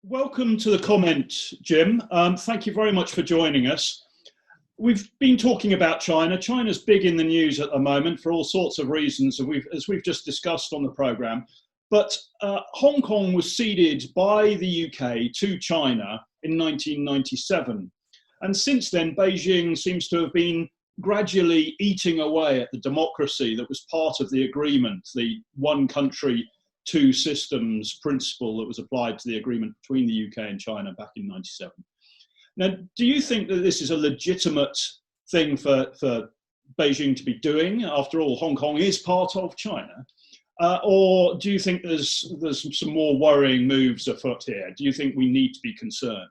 Welcome to the comment, Jim. Thank you very much for joining us. We've been talking about China. China's big in the news at the moment for all sorts of reasons, as we've just discussed on the programme. But Hong Kong was ceded by the UK to China in 1997. And since then, Beijing seems to have been gradually eating away at the democracy that was part of the agreement, the one country, two systems principle that was applied to the agreement between the UK and China back in 97. Now, do you think that this is a legitimate thing for Beijing to be doing? After all, Hong Kong is part of China. Or do you think there's some more worrying moves afoot here? Do you think we need to be concerned?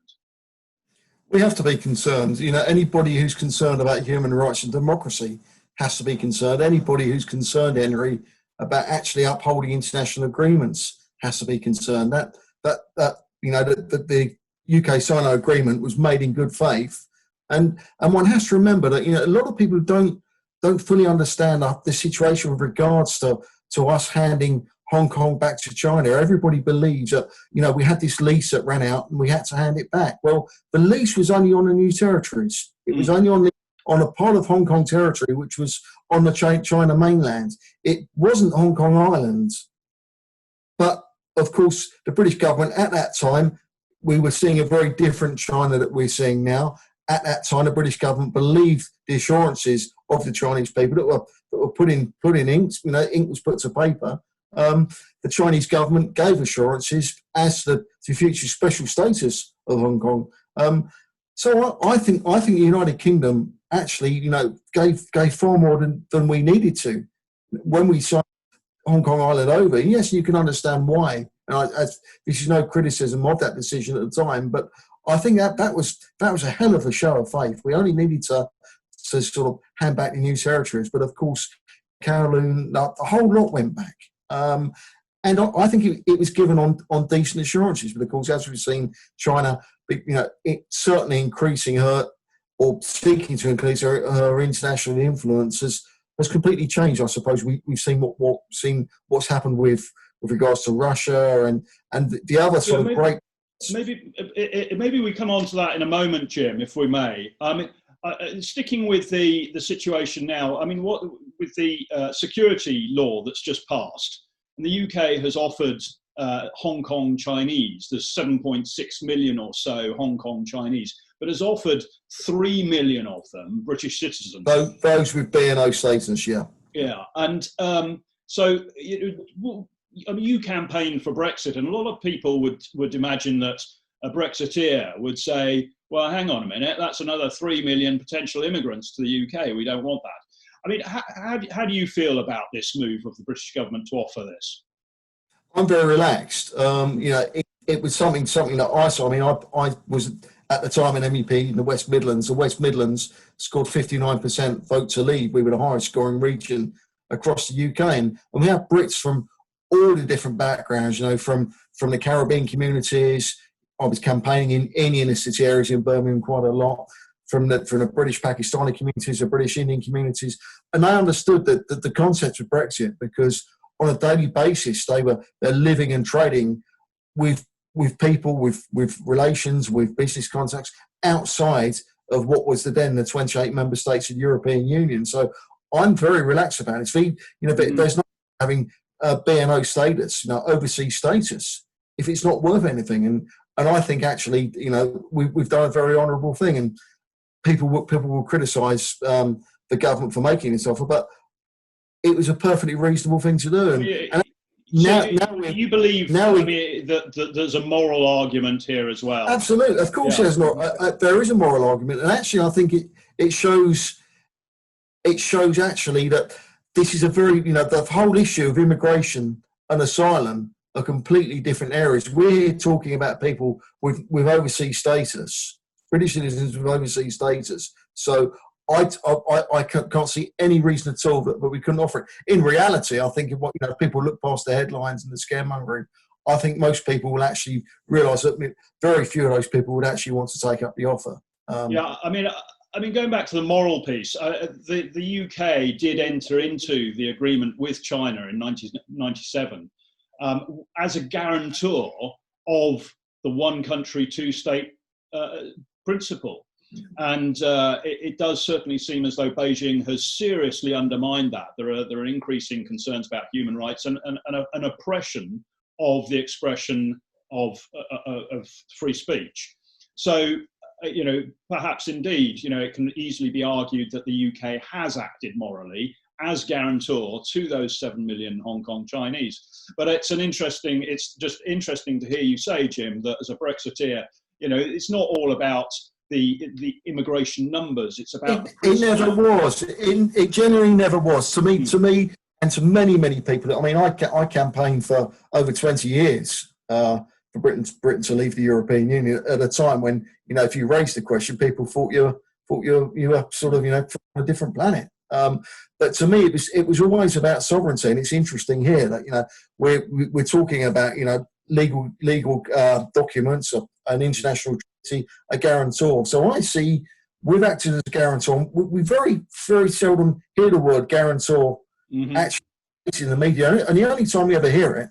We have to be concerned. You know, anybody who's concerned about human rights and democracy has to be concerned. Anybody who's concerned, Henry, about actually upholding international agreements has to be concerned. The UK-Sino agreement was made in good faith, and one has to remember that a lot of people don't fully understand the situation with regards to us handing Hong Kong back to China. Everybody believes that we had this lease that ran out and we had to hand it back. Well, the lease was only on the new territories. It was only on a part of Hong Kong territory which was on the China mainland. It wasn't Hong Kong Island. But, of course, the British government at that time, we were seeing a very different China that we're seeing now. At that time, the British government believed the assurances of the Chinese people that were put in ink. Ink was put to paper. The Chinese government gave assurances as to the future special status of Hong Kong. So I think the United Kingdom actually, gave far more than we needed to when we signed Hong Kong Island over. Yes, you can understand why. And this is no criticism of that decision at the time, but I think that was a hell of a show of faith. We only needed to sort of hand back the new territories, but of course, Kowloon, the whole lot went back. And I think it was given on decent assurances, but of course, as we've seen, China, it certainly increasing her or seeking to increase her international influence has completely changed. I suppose we've seen what's happened with regards to Russia and the other sort of great. Maybe we come on to that in a moment, Jim, if we may. Sticking with the situation now, what with the security law that's just passed, and the UK has offered Hong Kong Chinese, there's 7.6 million or so Hong Kong Chinese, but has offered 3 million of them British citizens. Those with B&O status, yeah. Yeah, and so you campaigned for Brexit, and a lot of people would imagine that a Brexiteer would say, well, hang on a minute, that's another 3 million potential immigrants to the UK. We don't want that. How do you feel about this move of the British government to offer this? I'm very relaxed. It was something that I saw. I was at the time an MEP in the West Midlands. The West Midlands scored 59% vote to leave. We were the highest scoring region across the UK. And we have Brits from all the different backgrounds, from the Caribbean communities. I was campaigning in inner city areas in Birmingham quite a lot, from the British Pakistani communities, the British Indian communities. And they understood the concept of Brexit, because on a daily basis, they're living and trading with people, with relations, with business contacts outside of what was then the 28 member states of the European Union. So I'm very relaxed about it. There's not having B&O status, overseas status, if it's not worth anything. And I think actually, we've done a very honourable thing, and people will criticise the government for making this offer, but it was a perfectly reasonable thing to do. You believe that there's a moral argument here as well? Absolutely, of course, there is a moral argument, and actually, I think it shows actually that this is a very the whole issue of immigration and asylum are completely different areas. We're talking about people with overseas status, British citizens with overseas status. So I can't see any reason at all that we couldn't offer it. In reality, I think if people look past the headlines and the scaremongering, I think most people will actually realise that very few of those people would actually want to take up the offer. Going back to the moral piece, the UK did enter into the agreement with China in 1997 as a guarantor of the one country, two state principle. And it does certainly seem as though Beijing has seriously undermined that. There are increasing concerns about human rights and an oppression of the expression of free speech. So, perhaps indeed, it can easily be argued that the UK has acted morally as guarantor to those 7 million Hong Kong Chinese. But it's just interesting to hear you say, Jim, that as a Brexiteer, it's not all about the immigration numbers. It's about it never was. It genuinely never was. To me, and to many people. I mean, I campaigned for over 20 years for Britain to leave the European Union at a time when, if you raised the question, people thought you were sort of from a different planet. But to me, it was always about sovereignty, and it's interesting here that we're talking about legal documents, an international treaty, a guarantor. So I see we've acted as a guarantor. We very, very seldom hear the word guarantor actually in the media, and the only time we ever hear it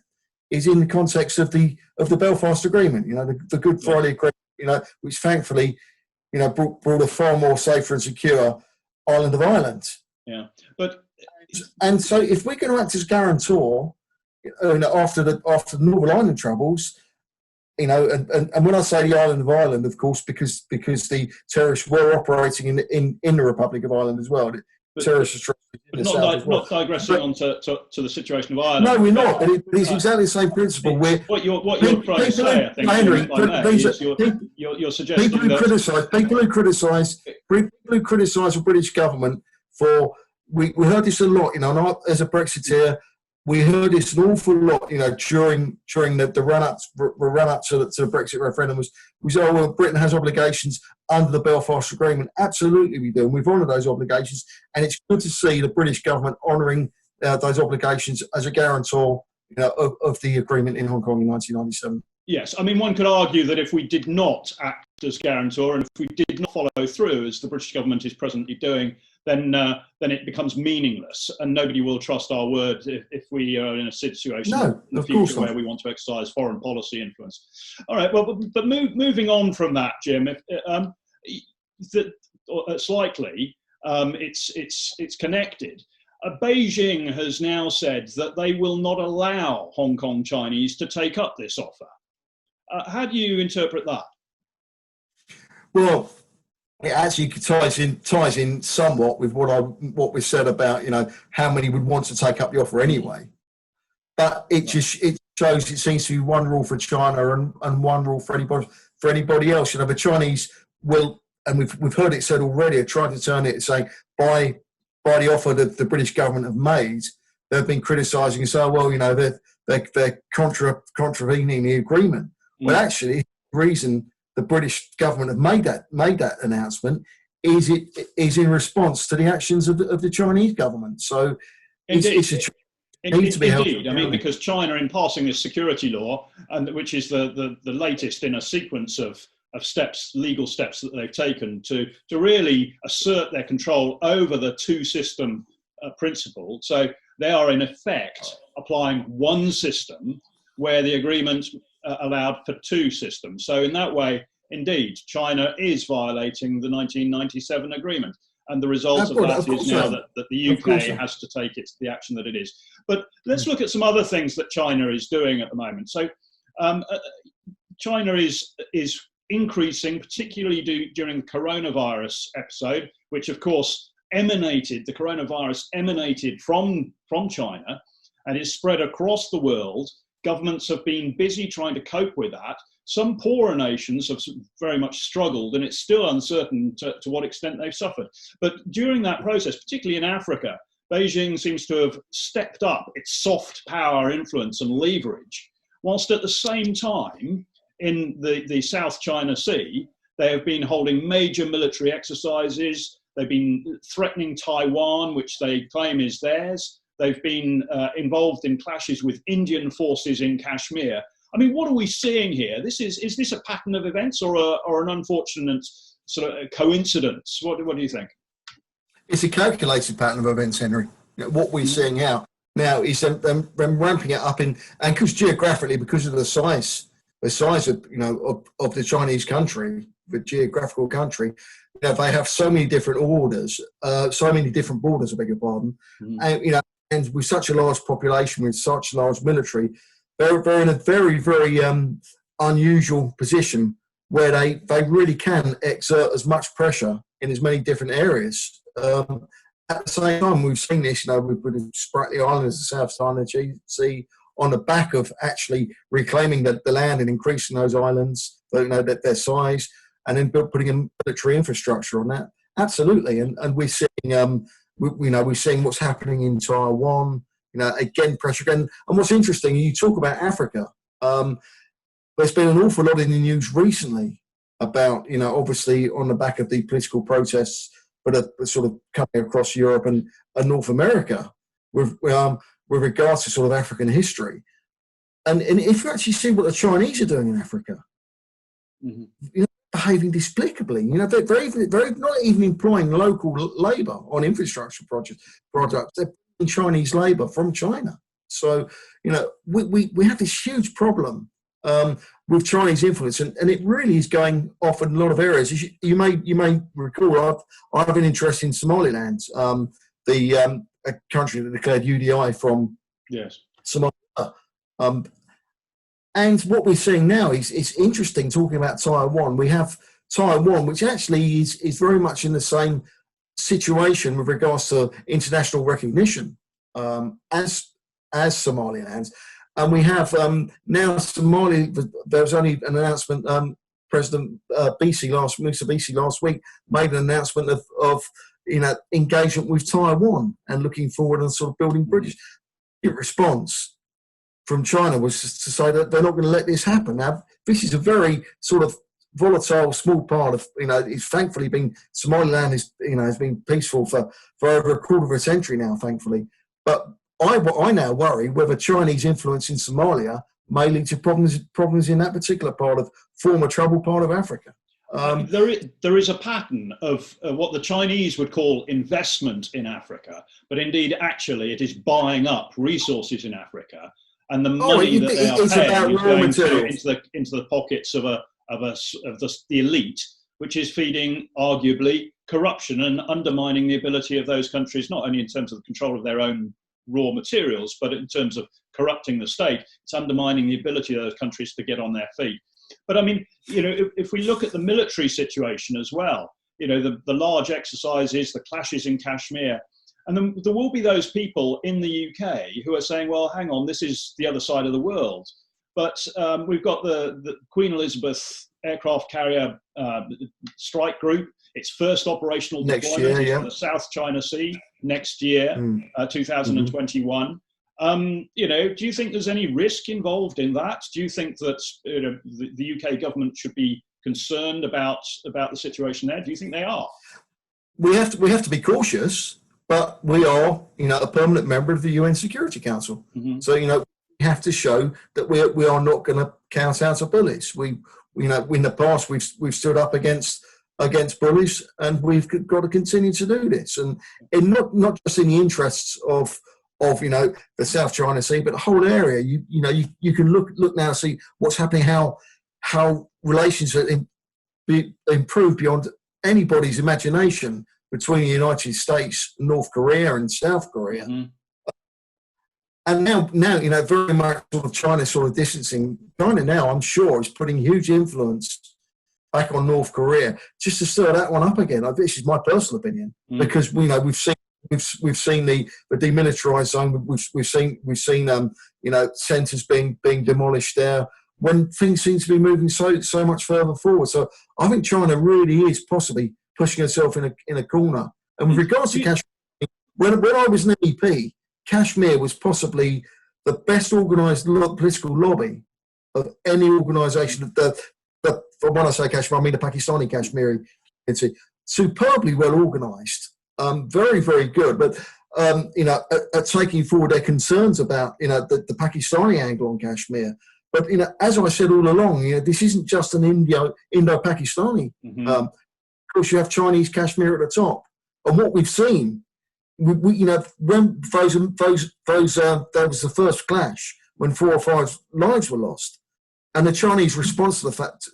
is in the context of the Belfast Agreement. The Good Friday Agreement, which thankfully brought a far more safer and secure island of Ireland. Yeah, and so if we're going to act as guarantor after the Northern Ireland troubles, and when I say the island of Ireland, of course, because the terrorists were operating in the Republic of Ireland as well. Not digressing on to the situation of Ireland. No, we're not. But it's exactly the same principle. What you're trying to say, I think, Henry, you're suggesting people who criticise the British government for. We heard this a lot, and as a Brexiteer, we heard this an awful lot, during the run up to the Brexit referendum was Britain has obligations under the Belfast Agreement. Absolutely, we do, and we've honoured those obligations, and it's good to see the British government honouring those obligations as a guarantor, of the agreement in Hong Kong in 1997. Yes, I mean, one could argue that if we did not act as guarantor and if we did not follow through, as the British government is presently doing, then it becomes meaningless, and nobody will trust our word if we are in a situation in the future where we want to exercise foreign policy influence. All right, well, but moving on from that, Jim, slightly, it's connected. Beijing has now said that they will not allow Hong Kong Chinese to take up this offer. How do you interpret that? Well, it actually ties in somewhat with what we said about how many would want to take up the offer anyway. But it shows it seems to be one rule for China and one rule for anybody else. The Chinese will, and we've heard it said already, are trying to turn it and say by the offer that the British government have made, they've been criticising and saying, well, they're contravening the agreement. Well, actually, the reason the British government have made that announcement is in response to the actions of the Chinese government. So it's need to be held. I mean, because China, in passing this security law, and which is the latest in a sequence of legal steps that they've taken to really assert their control over the two-system principle. So they are in effect applying one system where the agreement allowed for two systems. So in that way, indeed, China is violating the 1997 agreement. And the result of that is now that the UK has to take the action that it is. But let's look at some other things that China is doing at the moment. So China is increasing, particularly during the coronavirus episode, which of course the coronavirus emanated from China and is spread across the world. Governments have been busy trying to cope with that. Some poorer nations have very much struggled, and it's still uncertain to what extent they've suffered. But during that process, particularly in Africa, Beijing seems to have stepped up its soft power influence and leverage, whilst at the same time, in the South China Sea, they have been holding major military exercises. They've been threatening Taiwan, which they claim is theirs. They've been involved in clashes with Indian forces in Kashmir. I mean, what are we seeing here? Is this a pattern of events or an unfortunate sort of coincidence? What do you think? It's a calculated pattern of events, Henry. What we're seeing now is them ramping it up and because geographically, because of the size the size of, of the Chinese country, the geographical country, they have so many different orders, so many different borders, I beg your pardon, and with such a large population, with such a large military, they're in a very, very unusual position where they really can exert as much pressure in as many different areas. At the same time, we've seen this, with the Spratly Islands, the South China Sea, on the back of actually reclaiming the land and increasing those islands, their size, and then putting a military infrastructure on that. Absolutely, and we're seeing, we're seeing what's happening in Taiwan. Again, pressure again. And what's interesting, you talk about Africa. There's been an awful lot in the news recently about, obviously on the back of the political protests, but sort of coming across Europe and North America with regards to sort of African history. And if you actually see what the Chinese are doing in Africa, behaving despicably, they're not even employing local labour on infrastructure projects. They're putting Chinese labour from China. So, we have this huge problem with Chinese influence, and it really is going off in a lot of areas. You may recall, I have an interest in Somaliland, a country that declared UDI from Somalia. And what we're seeing now is interesting. Talking about Taiwan, we have Taiwan, which actually is very much in the same situation with regards to international recognition as Somaliland. And we have now Somali. There was only an announcement. President Musa Bisi last week made an announcement of engagement with Taiwan and looking forward and sort of building British. The response from China was to say that they're not going to let this happen. Now, this is a very sort of volatile, small part of, it's thankfully been, Somaliland has been peaceful for over a quarter of a century now, thankfully. But I now worry whether Chinese influence in Somalia may lead to problems in that particular former troubled part of Africa. There is a pattern of what the Chinese would call investment in Africa, but indeed, actually, it is buying up resources in Africa, and the money that they are paying is going into the pockets of the elite, which is feeding, arguably, corruption and undermining the ability of those countries, not only in terms of the control of their own raw materials, but in terms of corrupting the state. It's undermining the ability of those countries to get on their feet. But I mean, if we look at the military situation as well, the large exercises, the clashes in Kashmir, and then there will be those people in the UK who are saying, well, hang on, this is the other side of the world. But we've got the Queen Elizabeth aircraft carrier strike group. Its first operational deployment is in the South China Sea next year, 2021. Do you think there's any risk involved in that? Do you think that the UK government should be concerned about the situation there? Do you think they are? We have to be cautious, but we are, a permanent member of the UN Security Council. So, we have to show that we are not going to count out our bullies. In the past we've stood up against bullies, and we've got to continue to do this, and not just in the interests of the South China Sea, but the whole area. You can look now and see what's happening, how relations are improved beyond anybody's imagination between the United States, North Korea, and South Korea. And now, very much sort of China sort of distancing. China now, I'm sure, is putting huge influence back on North Korea just to stir that one up again. This is my personal opinion, because we've seen the demilitarized zone. We've seen centers being demolished there when things seem to be moving so much further forward. So I think China really is possibly pushing herself in a corner. And with regards to Kashmir, when I was an MEP, Kashmir was possibly the best organised political lobby of any organisation. When I say Kashmir, I mean the Pakistani Kashmiri community. Superbly well organised, very, very good. But at taking forward their concerns about the Pakistani angle on Kashmir. But as I said all along, this isn't just an Indo-Pakistani. Of course, you have Chinese Kashmir at the top, and what we've seen. When that was the first clash when 4 or 5 lives were lost, and the Chinese response to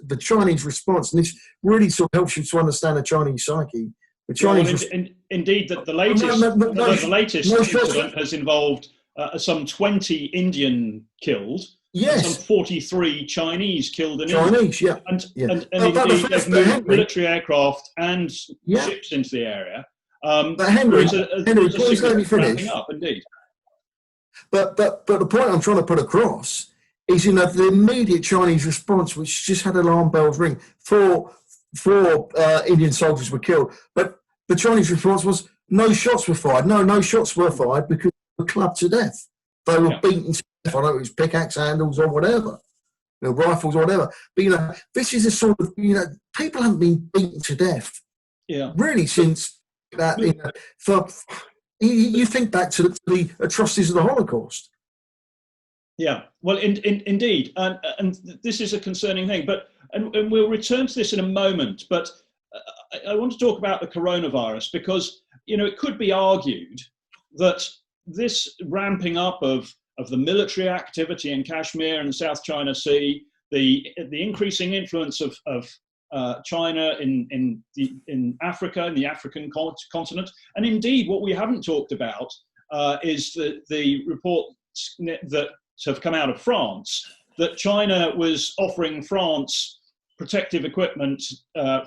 the Chinese response, and this really sort of helps you to understand the Chinese psyche. The Chinese, indeed, that the latest incident has involved some 20 Indian killed, yes, and some 43 Chinese killed in Chinese, India. And indeed, they've moved military aircraft and ships into the area. But Henry, please let me finish. Up, indeed. But the point I'm trying to put across is, the immediate Chinese response, which just had alarm bells ring. Four Indian soldiers were killed, but the Chinese response was no shots were fired. No shots were fired because they were clubbed to death. They were beaten to death. I don't know if it was pickaxe handles or whatever, rifles or whatever. But this is a sort of people haven't been beaten to death. Yeah, really since that. You think back to the atrocities of the Holocaust. Yeah, well, indeed, and this is a concerning thing. But and we'll return to this in a moment. But I want to talk about the coronavirus because it could be argued that this ramping up of the military activity in Kashmir and the South China Sea, the increasing influence of China in Africa, in the African continent, and indeed what we haven't talked about is the reports that have come out of France that China was offering France protective equipment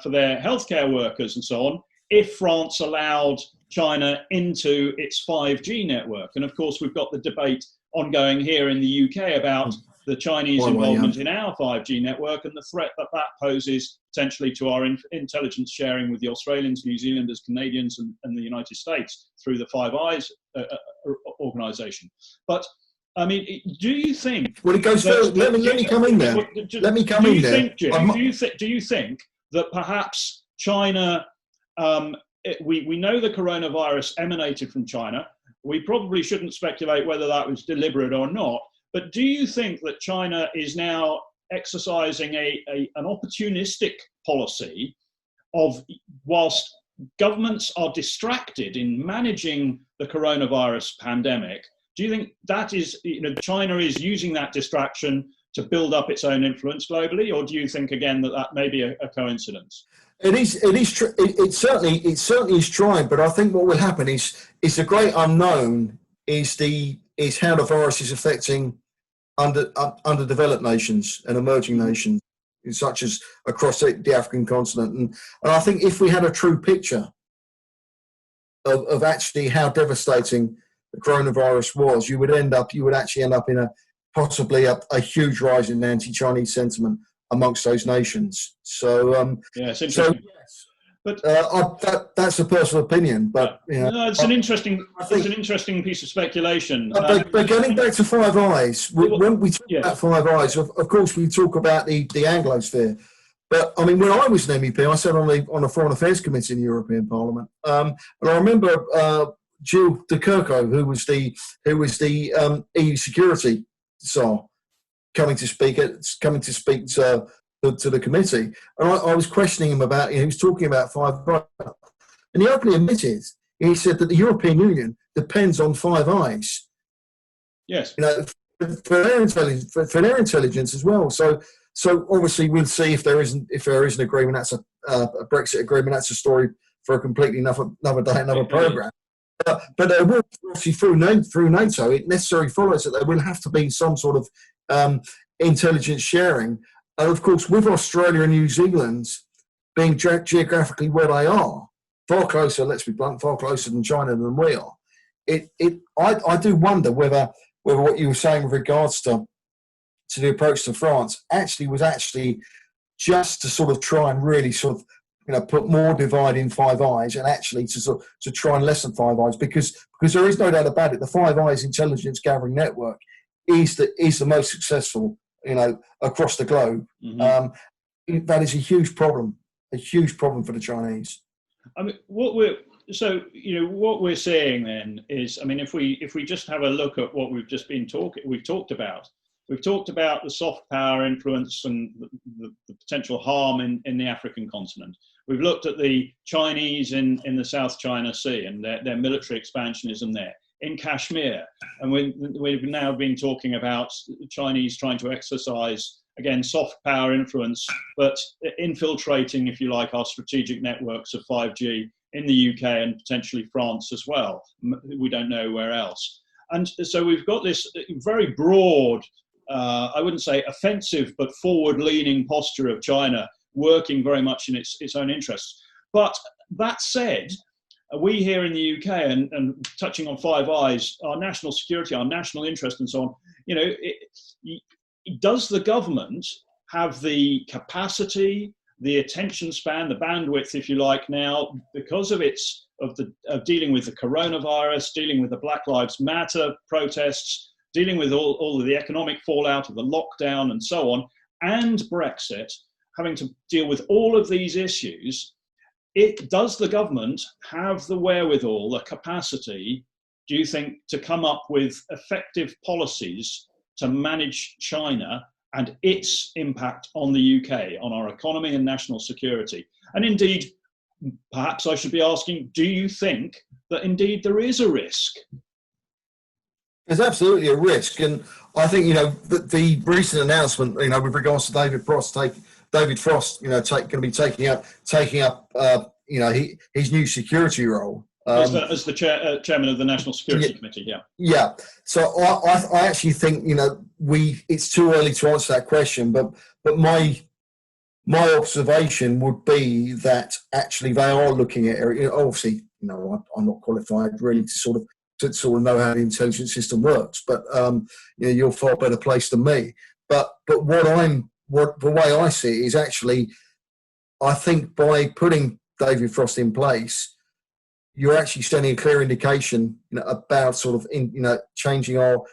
for their healthcare workers and so on if France allowed China into its 5G network. And of course we've got the debate ongoing here in the UK about the Chinese involvement in our 5G network and the threat that poses potentially to our intelligence sharing with the Australians, New Zealanders, Canadians and the United States through the Five Eyes organisation. But I mean, do you think? Well, it goes further. Let me come in there. Let me come in there. Do you think that perhaps China? We know the coronavirus emanated from China. We probably shouldn't speculate whether that was deliberate or not. But do you think that China is now exercising an opportunistic policy of, whilst governments are distracted in managing the coronavirus pandemic, do you think that is, China is using that distraction to build up its own influence globally, or do you think again that may be a coincidence? It certainly is trying, but I think what will happen is the great unknown is how the virus is affecting underdeveloped nations and emerging nations, such as across the African continent. And I think if we had a true picture of actually how devastating the coronavirus was, you would actually end up in possibly a huge rise in anti-Chinese sentiment amongst those nations. So it's interesting. So, yes. But that's a personal opinion. But no, it's an interesting piece of speculation. But getting back to Five Eyes, when we talk about Five Eyes, of course we talk about the Anglosphere. But I mean, when I was an MEP, I sat on the Foreign Affairs Committee in the European Parliament, and I remember Jill de Kerchove, who was the EU security czar, coming to speak to the committee, and I was questioning him about. He was talking about Five Eyes, and he openly admitted. He said that the European Union depends on Five Eyes. Yes, for their intelligence as well. So obviously we'll see if there is an agreement. That's a Brexit agreement. That's a story for a completely another day, another program. But there will, obviously through NATO, it necessarily follows that there will have to be some sort of intelligence sharing. And of course, with Australia and New Zealand being geographically where they are, far closer, let's be blunt, far closer than China than we are, I do wonder whether what you were saying with regards to the approach to France was just to sort of try and really sort of put more divide in Five Eyes and actually to try and lessen Five Eyes because there is no doubt about it. The Five Eyes intelligence gathering network is the most successful across the globe. Mm-hmm. That is a huge problem for the Chinese. I mean, what we're seeing then is, I mean, if we just have a look at what we've talked about the soft power influence and the potential harm in the African continent. We've looked at the Chinese in the South China Sea and their military expansionism there, in Kashmir. And we've now been talking about Chinese trying to exercise again, soft power influence, but infiltrating, if you like, our strategic networks of 5G in the UK and potentially France as well. We don't know where else. And so we've got this very broad, I wouldn't say offensive, but forward-leaning posture of China working very much in its own interests. But that said, we here in the UK, and touching on Five Eyes, our national security, our national interest and so on, does the government have the capacity, the attention span, the bandwidth, if you like, now, because of dealing with the coronavirus, dealing with the Black Lives Matter protests, dealing with all of the economic fallout of the lockdown and so on, and Brexit, having to deal with all of these issues, does the government have the wherewithal, the capacity, do you think, to come up with effective policies to manage China and its impact on the UK, on our economy and national security? And indeed, perhaps I should be asking, do you think that indeed there is a risk? There's absolutely a risk. And I think, the recent announcement, with regards to David Frost, going to be taking up his new security role. As the chairman of the National Security Committee, yeah. Yeah. So I actually think it's too early to answer that question, but my observation would be that actually they are looking at obviously I'm not qualified really to sort of know how the intelligence system works, but you're far better placed than me. But the way I see it is actually, I think by putting David Frost in place, you're actually sending a clear indication about sort of changing our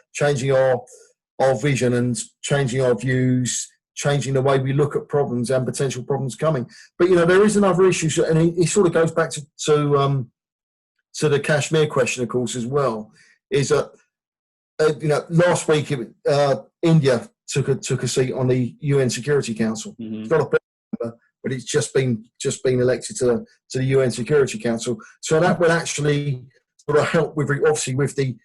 vision and changing our views, changing the way we look at problems and potential problems coming. But there is another issue, and it sort of goes back to the Kashmir question, of course, as well. Is that last week India took a seat on the UN Security Council. Mm-hmm. It's not a member, but it's just been elected to the UN Security Council. So that will actually sort of help with the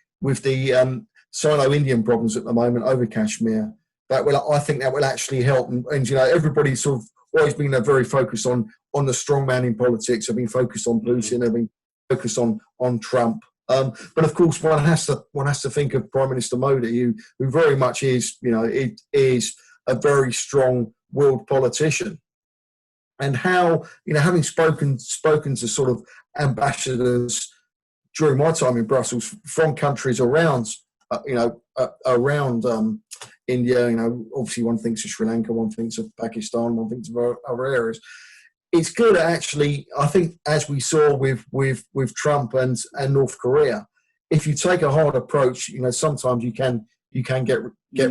Sino-Indian problems at the moment over Kashmir. I think that will actually help. And everybody's sort of always been very focused on the strongman in politics. Have been focused on Putin. Have been focused on Trump. But of course, one has to think of Prime Minister Modi, who very much is is a very strong world politician. And how, having spoken to sort of ambassadors during my time in Brussels from countries around India, obviously one thinks of Sri Lanka, one thinks of Pakistan, one thinks of other areas. It's good, actually. I think, as we saw with Trump and North Korea, if you take a hard approach, sometimes you can get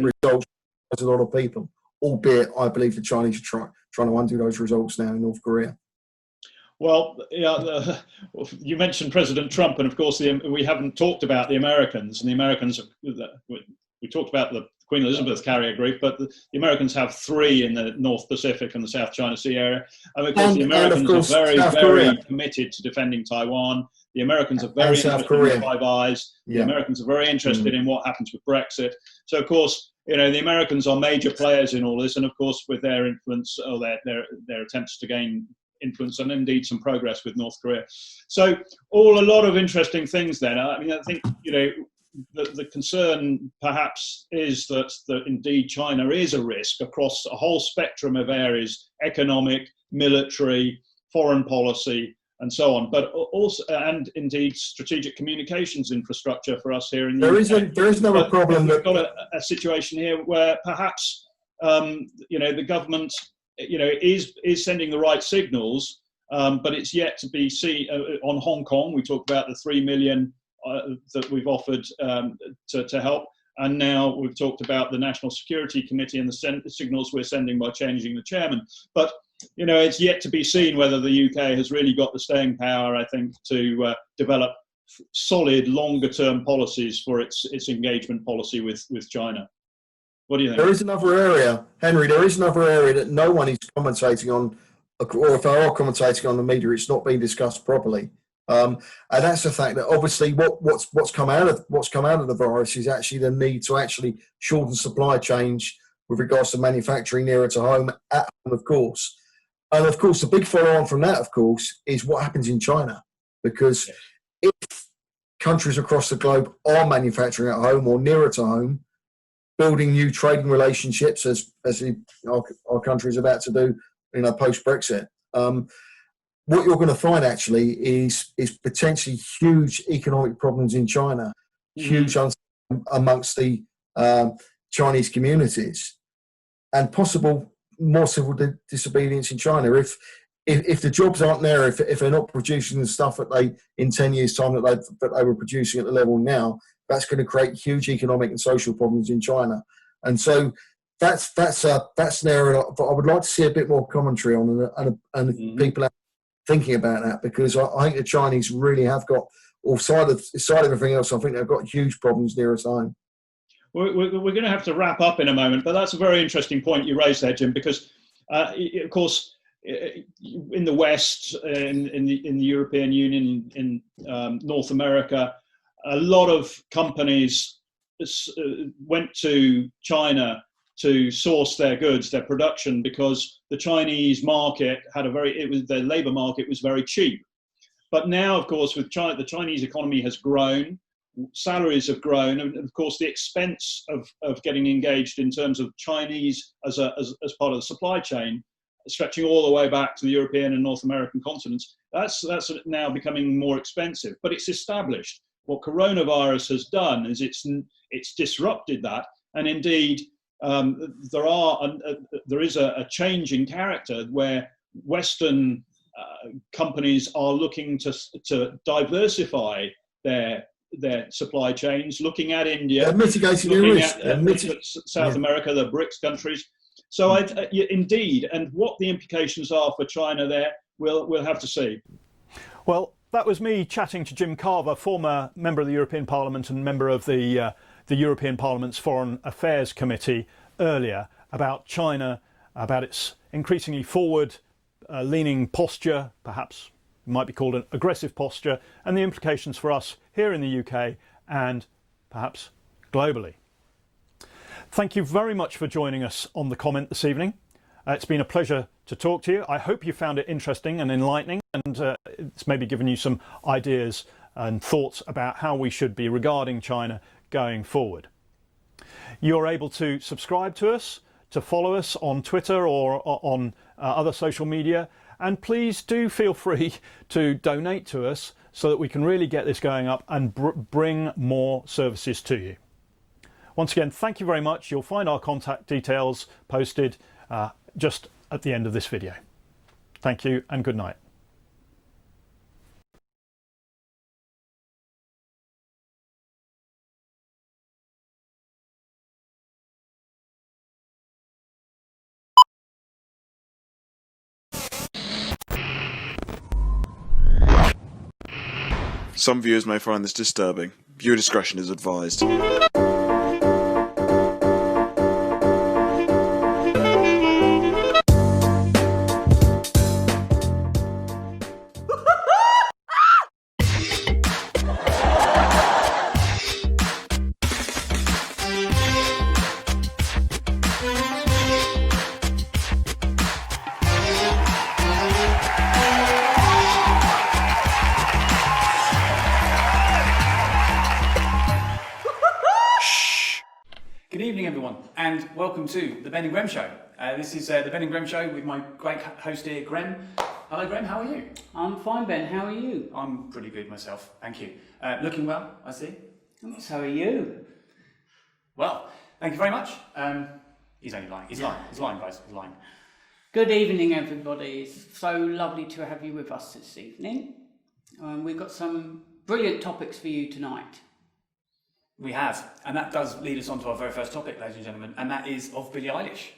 results with a lot of people. Albeit, I believe the Chinese are trying to undo those results now in North Korea. Well, yeah, you mentioned President Trump, and of course, we haven't talked about the Americans. And the Americans, we talked about the Queen Elizabeth carrier group, but the Americans have 3 in the North Pacific and the South China Sea area. And of course, the Americans are very committed to defending Taiwan. The Americans are very interested in Five Eyes. The Americans are very interested in what happens with Brexit. So, of course, the Americans are major players in all this, and of course, with their influence or their attempts to gain influence and indeed some progress with North Korea. So, a lot of interesting things then. I mean, I think, the concern perhaps is that indeed China is a risk across a whole spectrum of areas: economic, military, foreign policy, and so on, but also, and indeed, strategic communications infrastructure for us here in the UK. There is another problem. We've got a situation here where perhaps the government is sending the right signals, but it's yet to be seen. On Hong Kong, we talked about the 3 million that we've offered to help, and now we've talked about the National Security Committee and the signals we're sending by changing the chairman. But it's yet to be seen whether the UK has really got the staying power, I think, to develop solid, longer-term policies for its engagement policy with China. What do you think? There is another area, Henry. There is another area that no one is commentating on, or if they are commentating on the media, it's not being discussed properly. And that's the fact that obviously what's come out of the virus is actually the need to actually shorten supply chains with regards to manufacturing nearer to home, at home, of course. And of course, the big follow-on from that, of course, is what happens in China. Because if countries across the globe are manufacturing at home or nearer to home, building new trading relationships, as our country is about to do, post-Brexit, what you're going to find actually is potentially huge economic problems in China, huge amongst the Chinese communities, and possible more civil disobedience in China if the jobs aren't there, if they're not producing the stuff that they in 10 years' time that they were producing at the level now. That's going to create huge economic and social problems in China, and so that's an area that I would like to see a bit more commentary on and people thinking about that, because I think the Chinese really have got, aside of everything else, I think they've got huge problems near us home. We're going to have to wrap up in a moment, but that's a very interesting point you raised there, Jim, because of course in the West, in the European Union, in North America, a lot of companies went to China to source their goods, their production, because the Chinese market had their labour market was very cheap. But now, of course, with China, the Chinese economy has grown, salaries have grown, and of course the expense of getting engaged in terms of Chinese as part of the supply chain, stretching all the way back to the European and North American continents, that's now becoming more expensive. But it's established. What coronavirus has done is it's disrupted that, and indeed there is a change in character where Western companies are looking to diversify their supply chains, looking at India, mitigating the risk, at South America, the BRICS countries. So indeed, and what the implications are for China there, we'll have to see. Well, that was me chatting to Jim Carver, former member of the European Parliament and member of the European Parliament's Foreign Affairs Committee, earlier, about China, about its increasingly forward-leaning posture, perhaps it might be called an aggressive posture, and the implications for us here in the UK and perhaps globally. Thank you very much for joining us on The Comment this evening. It's been a pleasure to talk to you. I hope you found it interesting and enlightening, and it's maybe given you some ideas and thoughts about how we should be regarding China going forward. You're able to subscribe to us, to follow us on Twitter or on other social media, and please do feel free to donate to us so that we can really get this going up and bring more services to you. Once again, thank you very much. You'll find our contact details posted just at the end of this video. Thank you and good night. Some viewers may find this disturbing. Viewer discretion is advised. Good evening, everyone, and welcome to the Ben Grem Show. This is the Ben Grem Show with my great host here, Grem. Hello, Grem. How are you? I'm fine, Ben. How are you? I'm pretty good myself, thank you. Looking well, I see. So are you? Well, thank you very much. He's only lying. He's lying. He's lying, guys. He's lying. Good evening, everybody. It's so lovely to have you with us this evening. We've got some brilliant topics for you tonight. We have, and that does lead us on to our very first topic, ladies and gentlemen, and that is of Billie Eilish.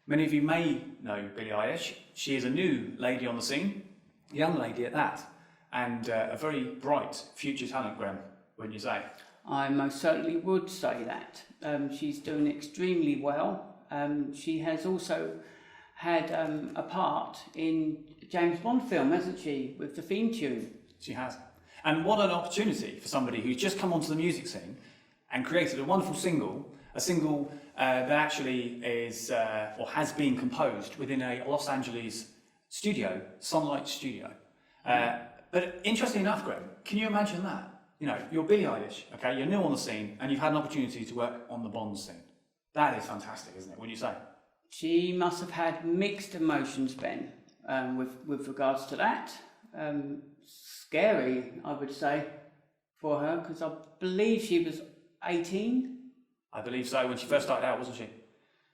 Many of you may know Billie Eilish. She is a new lady on the scene, a young lady at that, and a very bright future talent, Graham, wouldn't you say? I most certainly would say that. She's doing extremely well. She has also had a part in James Bond film, hasn't she, with the theme tune? She has. And what an opportunity for somebody who's just come onto the music scene and created a wonderful single, a single that actually is or has been composed within a Los Angeles studio, Sunlight Studio. But interestingly enough, Graham, can you imagine that? You know, you're Billie Eilish, okay, you're new on the scene, and you've had an opportunity to work on the Bond scene. That is fantastic, isn't it, wouldn't you say? She must have had mixed emotions, Ben, with regards to that. Scary, I would say, for her, because I believe she was 18. I believe so, when she first started out, wasn't she?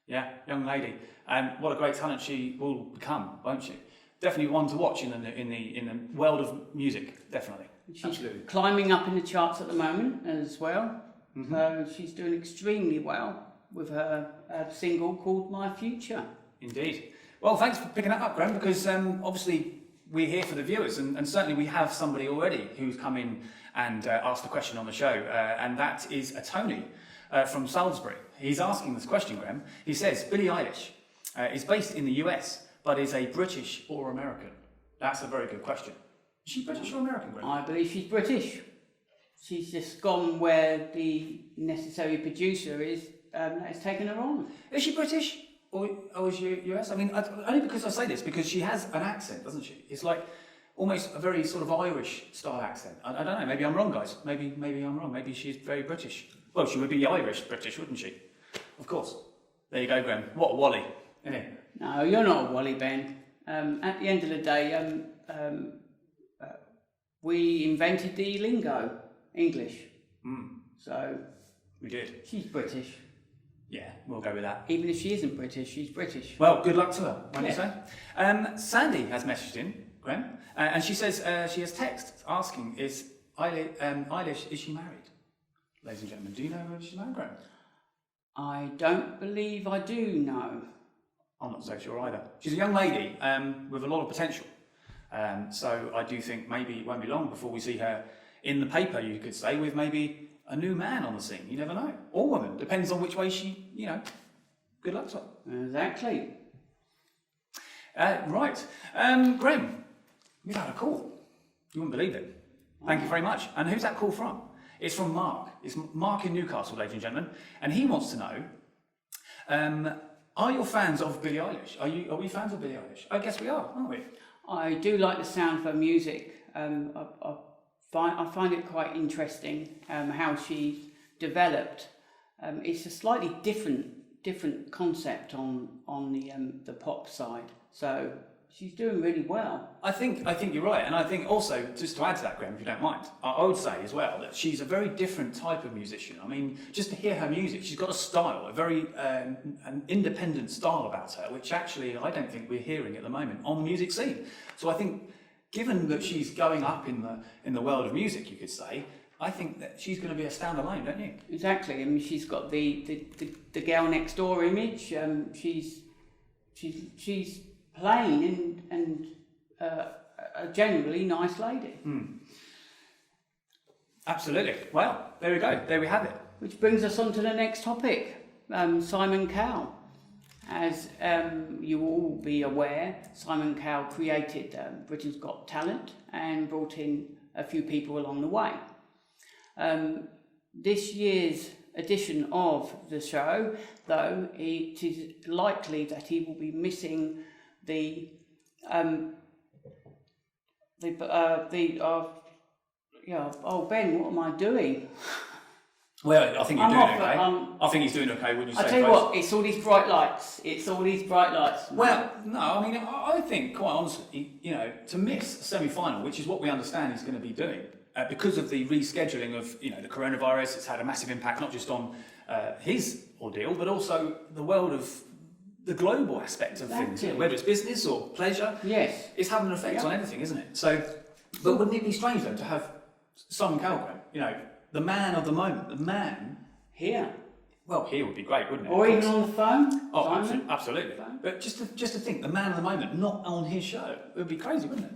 Yeah, young lady. And what a great talent she will become, won't she? Definitely one to watch in the world of music, definitely. She's Absolutely. climbing up in the charts at the moment as well. So she's doing extremely well with her single called My Future. Indeed. Well, thanks for picking that up, Graham, because obviously we're here for the viewers, and certainly we have somebody already who's come in and asked a question on the show, and that is a Tony from Salisbury. He's asking this question, Graham. He says, Billie Eilish is based in the US, but is a British or American? That's a very good question. Is she British or American, Graham? I believe she's British. She's just gone where the necessary producer is that has taken her on. Is she British or is she US? I mean, only because I say this, because she has an accent, doesn't she? It's like almost a very sort of Irish style accent. I don't know, maybe I'm wrong, guys. Maybe I'm wrong. Maybe she's very British. Well, she would be Irish British, wouldn't she? Of course. There you go, Graham. What a wally, isn't it? No, you're not a wally, Ben. At the end of the day, we invented the lingo, English. So We did. she's British. Yeah, we'll go with that. Even if she isn't British, she's British. Well, good luck to her, won't you Yeah. say? Sandy has messaged in, Graham, and she says she has text asking, is Eilish, is she married? Ladies and gentlemen, do you know whether she's married, Graham? I don't believe I do know. I'm not so sure either. She's a young lady with a lot of potential. So I do think maybe it won't be long before we see her in the paper, you could say, with maybe a new man on the scene. You never know. Or woman. Depends on which way she, good luck to her. Exactly. Right. Graham, we've had a call. You wouldn't believe it. Thank you very much. And who's that call from? It's from Mark. It's Mark in Newcastle, ladies and gentlemen. And he wants to know, are you fans of Billie Eilish? Are we fans of Billie Eilish? I guess we are, aren't we? I do like the sound of her music. I find it quite interesting how she's developed. It's a slightly different concept on the pop side. So she's doing really well. I think you're right, and I think also, just to add to that, Graham, if you don't mind, I would say as well that she's a very different type of musician. I mean, just to hear her music, she's got a style, a very an independent style about her, which actually I don't think we're hearing at the moment on the music scene. So I think, given that she's going up in the world of music, you could say, I think that she's going to be a standalone, don't you? Exactly. I mean, she's got the girl next door image. She's plain and a genuinely nice lady. Absolutely. Well, there we go. There we have it. Which brings us on to the next topic, Simon Cowell. As you will all be aware, Simon Cowell created Britain's Got Talent and brought in a few people along the way. This year's edition of the show, though, it is likely that he will be missing Ben, what am I doing? Well, I think you're doing okay. I think he's doing okay, wouldn't you say? I tell you what, it's all these bright lights. Well, no, I mean, I think, quite honestly, to miss a semi-final, which is what we understand he's going to be doing, because of the rescheduling of, the coronavirus, it's had a massive impact not just on his ordeal, but also the world of the global aspect of things, whether it's business or pleasure. Yes. It's having an effect on everything, isn't it? So, but wouldn't it be strange, though, to have Simon Cowell, the man of the moment, the man here. Well, here would be great, wouldn't it? Or even on the phone. Oh, absolutely. But just to think, the man of the moment, not on his show, it would be crazy, wouldn't it?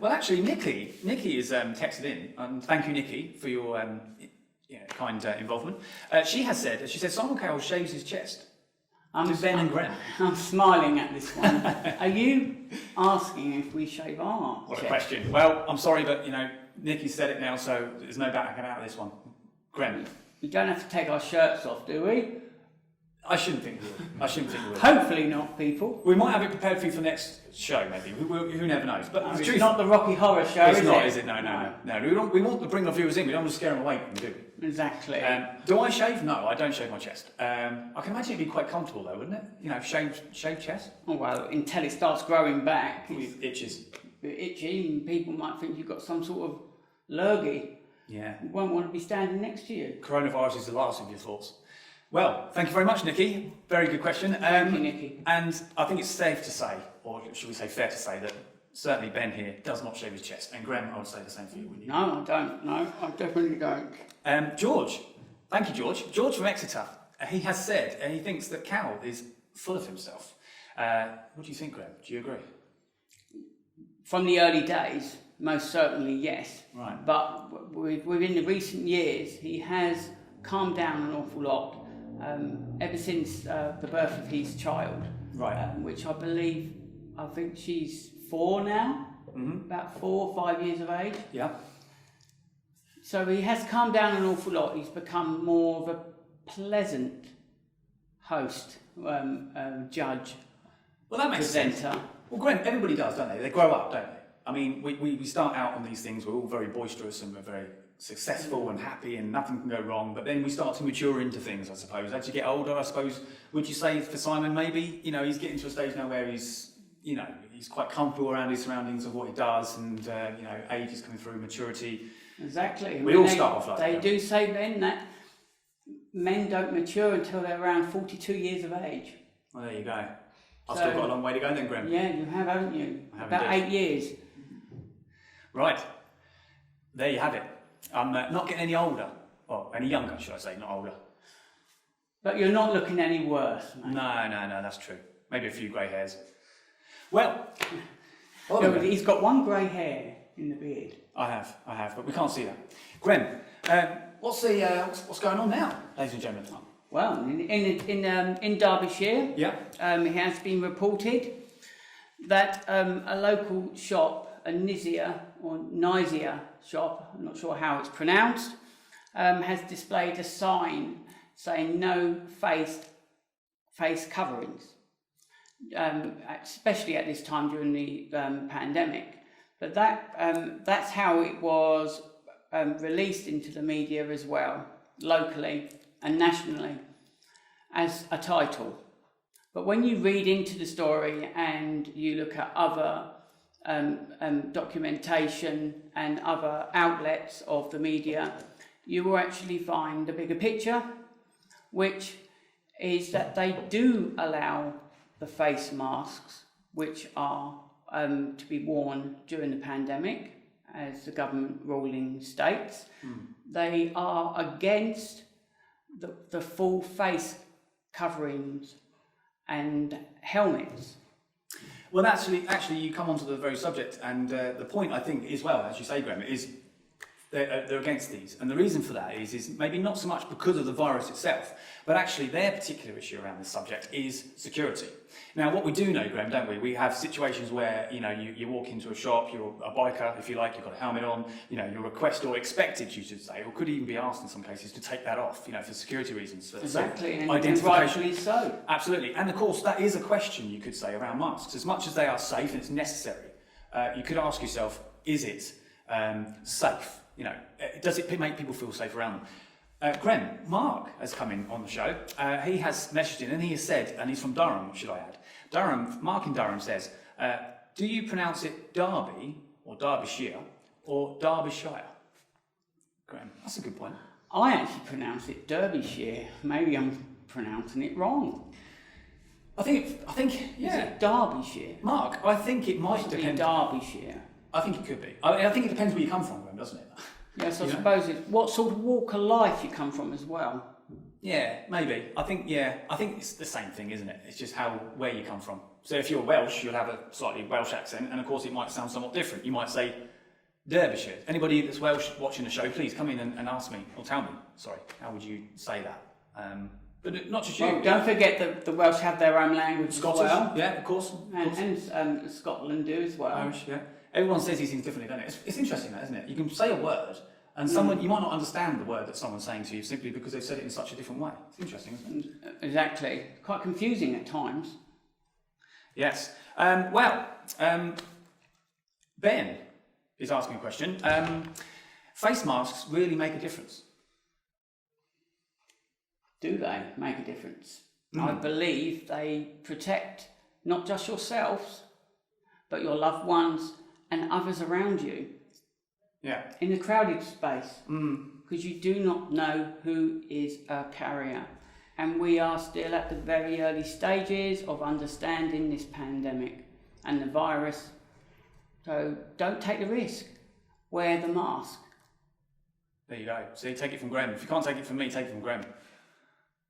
Well, actually, Nikki is texted in, and thank you, Nikki, for your kind involvement. She said Simon Cowell shaves his chest. To Ben Grem. I'm smiling at this one. Are you asking if we shave our What chest? a question. Well, I'm sorry, but Nikki said it now, so there's no backing out of this one. Grem. We don't have to take our shirts off, do we? I shouldn't think we would. I shouldn't think we would. Hopefully not, people. We might have it prepared for you for next show, maybe. Who never knows? But It's truth, not the Rocky Horror Show, it's is not, it? is it? No. We want to bring our viewers in. We don't want to scare them away, do we? Exactly. Do I shave? No, I don't shave my chest. I can imagine it'd be quite comfortable though, wouldn't it? You know, shaved chest. Oh, well, until it starts growing back, it's It itches. a bit itchy, and people might think you've got some sort of lurgy. Yeah. You won't want to be standing next to you. Coronavirus is the last of your thoughts. Well, thank you very much, Nikki. Very good question. Thank you, Nikki. And I think it's safe to say, or should we say fair to say, that certainly Ben here does not shave his chest. And Graham, I would say the same for you, wouldn't you? No, I don't. No, I definitely don't. George. Thank you, George. George from Exeter. He has said, and he thinks that Cal is full of himself. What do you think, Graham? Do you agree? From the early days, most certainly yes. Right. But within the recent years, he has calmed down an awful lot. Ever since the birth of his child, Right. Which I think she's 4 now, about 4 or 5 years of age. Yeah. So he has calmed down an awful lot. He's become more of a pleasant host, judge, Well, that makes sense. presenter. Well, Graham, everybody does, don't they? They grow up, don't they? I mean, we start out on these things, we're all very boisterous and we're very successful and happy and nothing can go wrong, but then we start to mature into things, I suppose. As you get older, I suppose, would you say for Simon, maybe, you know, he's getting to a stage now where he's, you know, he's quite comfortable around his surroundings of what he does, and, you know, age is coming through, maturity. Exactly. We all start off like they that. do say, Ben, that men don't mature until they're around 42 years of age. Well, there you go. I've So- still got a long way to go then, Graham. Yeah, you have, haven't you? I have About indeed. 8 years. Right. There you have it. I'm not getting any older. Well, any younger, should I say, not older. But you're not looking any worse, mate. No, that's true. Maybe a few grey hairs. Well, No, but he's got one grey hair in the beard. I have, but we can't see that. Graham, what's going on now, ladies and gentlemen? Well, in Derbyshire, Yeah. it has been reported that a local shop, a Nizia shop, I'm not sure how it's pronounced, has displayed a sign saying no face coverings, especially at this time during the pandemic. But that's how it was released into the media as well, locally and nationally, as a title. But when you read into the story and you look at other documentation and other outlets of the media, you will actually find a bigger picture, which is that they do allow the face masks, which are to be worn during the pandemic, as the government ruling states. They are against the full face coverings and helmets. Well, actually, you come onto the very subject, and the point I think, as well, as you say, Graham, is they're against these, and the reason for that is maybe not so much because of the virus itself, but actually their particular issue around this subject is security. Now, what we do know, Graham, don't we? We have situations where, you know, you walk into a shop, you're a biker, if you like, you've got a helmet on, you know, you're requested or expected, you should say, or could even be asked in some cases to take that off, you know, for security reasons. For, Exactly, and identification. rightfully so. Absolutely, and of course that is a question you could say around masks. As much as they are safe and it's necessary, you could ask yourself, is it safe? You know, does it make people feel safe around them? Graham, Mark has come in on the show. He has messaged in and he has said, and he's from Durham, should I add. Mark in Durham says, do you pronounce it Derby or Derbyshire or Derbyshire? Graham, that's a good point. I actually pronounce it Derbyshire. Maybe I'm pronouncing it wrong. I think, yeah. Is it Derbyshire? Mark, I think it might Possibly depend. Derbyshire. I think it could be. I think it depends where you come from, Graham, doesn't it? Yes, I You know? suppose it's what sort of walk of life you come from as well. Yeah, maybe. I think it's the same thing, isn't it? It's just where you come from. So if you're Welsh, you'll have a slightly Welsh accent, and of course it might sound somewhat different. You might say Derbyshire. Anybody that's Welsh watching the show, please come in and ask me, or tell me, sorry, how would you say that? But not just you. Well, don't forget that the Welsh have their own language Scottish, as well. yeah, of course. And Scotland do as well. Irish, yeah. Everyone says these things differently, don't it? It's interesting, that, isn't it? You can say a word, And someone, you might not understand the word that someone's saying to you simply because they've said it in such a different way. It's interesting, isn't it? Exactly. Quite confusing at times. Yes. Ben is asking a question. Face masks really make a difference? Do they make a difference? I believe they protect not just yourselves, but your loved ones and others around you. Yeah. In a crowded space, because you do not know who is a carrier. And we are still at the very early stages of understanding this pandemic and the virus. So don't take the risk. Wear the mask. There you go. See, take it from Grem. If you can't take it from me, take it from Grem.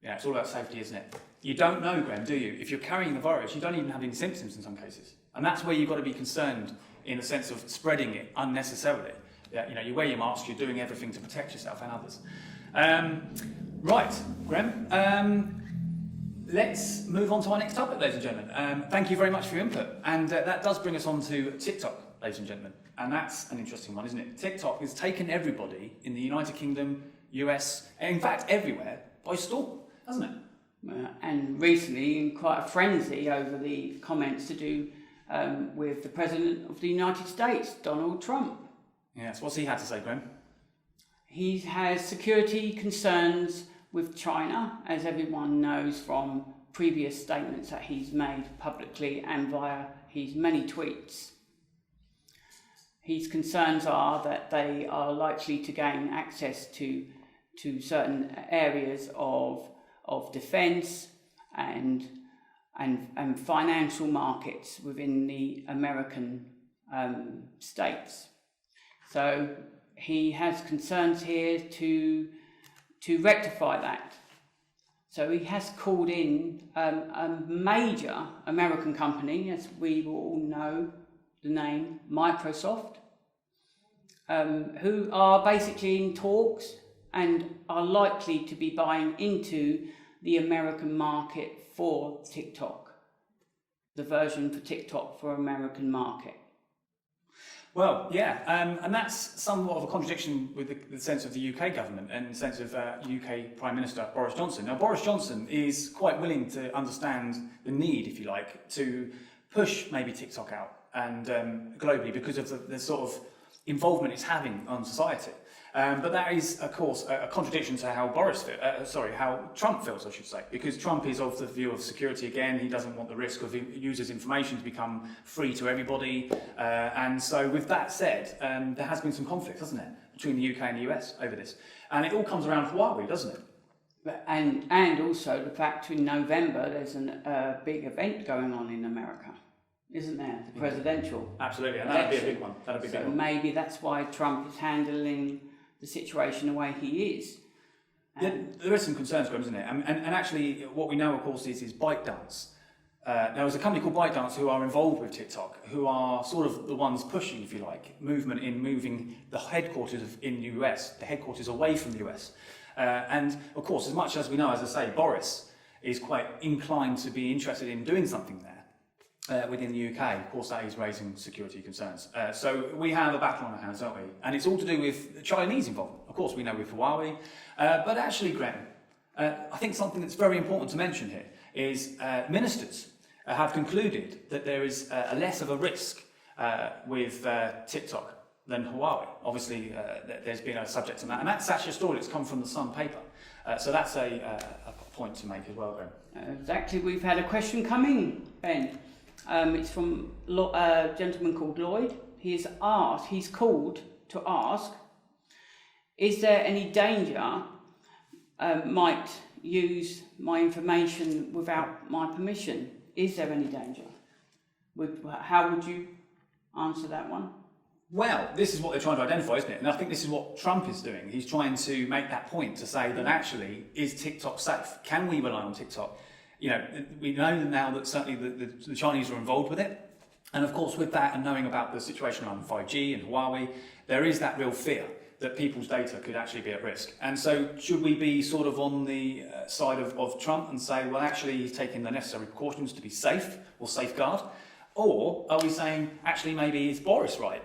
Yeah, it's all about safety, isn't it? You don't know, Grem, do you? If you're carrying the virus, you don't even have any symptoms in some cases. And that's where you've got to be concerned in the sense of spreading it unnecessarily. Yeah, you know, you wear your mask, you're doing everything to protect yourself and others. Right, Grem, let's move on to our next topic, ladies and gentlemen. Thank you very much for your input. And that does bring us on to TikTok, ladies and gentlemen. And that's an interesting one, isn't it? TikTok has taken everybody in the United Kingdom, US, and in fact everywhere, by storm, hasn't it? And recently, in quite a frenzy over the comments to do with the President of the United States, Donald Trump. Yes, what's he had to say, Graham? He has security concerns with China, as everyone knows from previous statements that he's made publicly and via his many tweets. His concerns are that they are likely to gain access to certain areas of defence and financial markets within the American states. So he has concerns here to rectify that. So he has called in a major American company, as we all know the name, Microsoft, who are basically in talks and are likely to be buying into the American market for TikTok, the version for TikTok for American market. Well, yeah, and that's somewhat of a contradiction with the sense of the UK government and the sense of UK Prime Minister Boris Johnson. Now, Boris Johnson is quite willing to understand the need, if you like, to push maybe TikTok out and globally because of the sort of involvement it's having on society. But that is, of course, a contradiction to how how Trump feels, I should say, because Trump is of the view of security again. He doesn't want the risk of users' information to become free to everybody. And so with that said, there has been some conflict, hasn't there, between the UK and the US over this. And it all comes around Huawei, doesn't it? And also the fact in November there's a big event going on in America, isn't there? The presidential. Absolutely, and that'd be a big one. So maybe that's why Trump is handling the situation the way he is. There is some concerns, Graham, isn't it? And actually, what we know, of course, is ByteDance. There was a company called ByteDance who are involved with TikTok, who are sort of the ones pushing, if you like, movement in moving the headquarters in the US, the headquarters away from the US. And of course, as much as we know, as I say, Boris is quite inclined to be interested in doing something there. Within the UK, of course, that is raising security concerns. So we have a battle on our hands, don't we? And it's all to do with Chinese involvement. Of course, we know with Huawei. But actually, Graham, I think something that's very important to mention here is ministers have concluded that there is less of a risk with TikTok than Huawei. Obviously, there's been a subject to that. And that's actually a story that's come from the Sun paper. So that's a point to make as well, Graham. Exactly. We've had a question coming, Ben. It's from a gentleman called Lloyd. He's called to ask, is there any danger might use my information without my permission? Is there any danger? How would you answer that one? Well, this is what they're trying to identify, isn't it? And I think this is what Trump is doing. He's trying to make that point to say that actually, is TikTok safe? Can we rely on TikTok? You know, we know now that certainly the Chinese are involved with it. And of course, with that and knowing about the situation around 5G and Huawei, there is that real fear that people's data could actually be at risk. And so should we be sort of on the side of Trump and say, well, actually, he's taking the necessary precautions to be safe or safeguard? Or are we saying, actually, maybe is Boris right?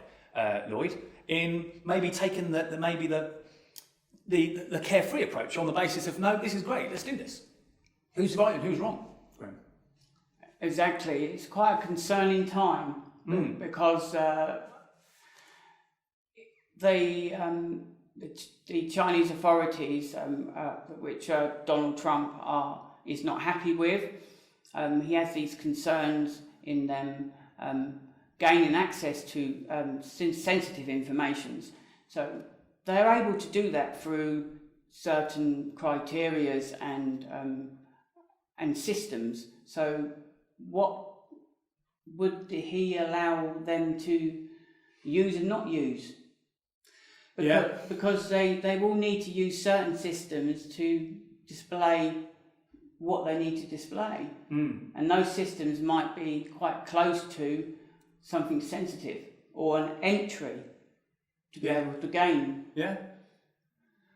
Lloyd, in maybe taking the carefree approach on the basis of, no, this is great, let's do this. Who's right and who's wrong, Graham? Exactly. It's quite a concerning time because the Chinese authorities, which Donald Trump is not happy with, he has these concerns in them gaining access to sensitive information. So they're able to do that through certain criterias and systems. So what would he allow them to use and not use? Because they will need to use certain systems to display what they need to display. And those systems might be quite close to something sensitive or an entry to be able to gain. Yeah.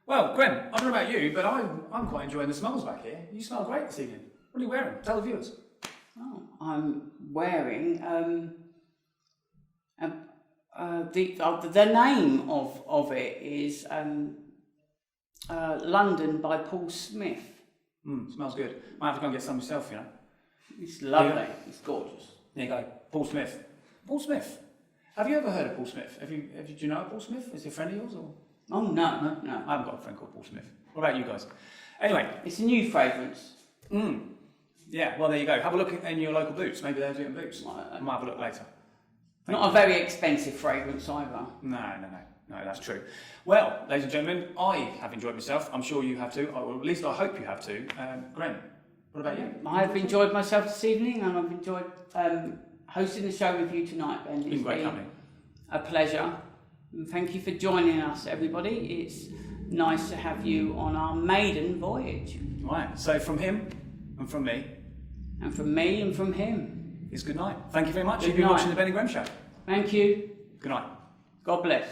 Well, Graham, I don't know about you, but I'm quite enjoying the smells back here. You smell great this evening. What are you wearing? Tell the viewers. Oh, I'm wearing the name of it is London by Paul Smith. Smells good. Might have to go and get some myself, you know. It's lovely. It's gorgeous. There you go. Paul Smith. Paul Smith. Have you ever heard of Paul Smith? Do you know Paul Smith? Is he a friend of yours or? Oh no. I haven't got a friend called Paul Smith. What about you guys? Anyway, it's a new fragrance. Yeah. Well, there you go. Have a look in your local Boots. Maybe they're doing Boots. I might have a look later. Not a very expensive fragrance either. No, that's true. Well, ladies and gentlemen, I have enjoyed myself. I'm sure you have too, or at least I hope you have too. Graham, what about you? I've enjoyed myself this evening, and I've enjoyed hosting the show with you tonight, Ben. It's been great company. A pleasure. And thank you for joining us, everybody. It's nice to have you on our maiden voyage. Right, so from him and from me. And from me and from him. It's good night. Thank you very much. Good You've been night. watching the Ben Grem Show. Thank you. Good night. God bless.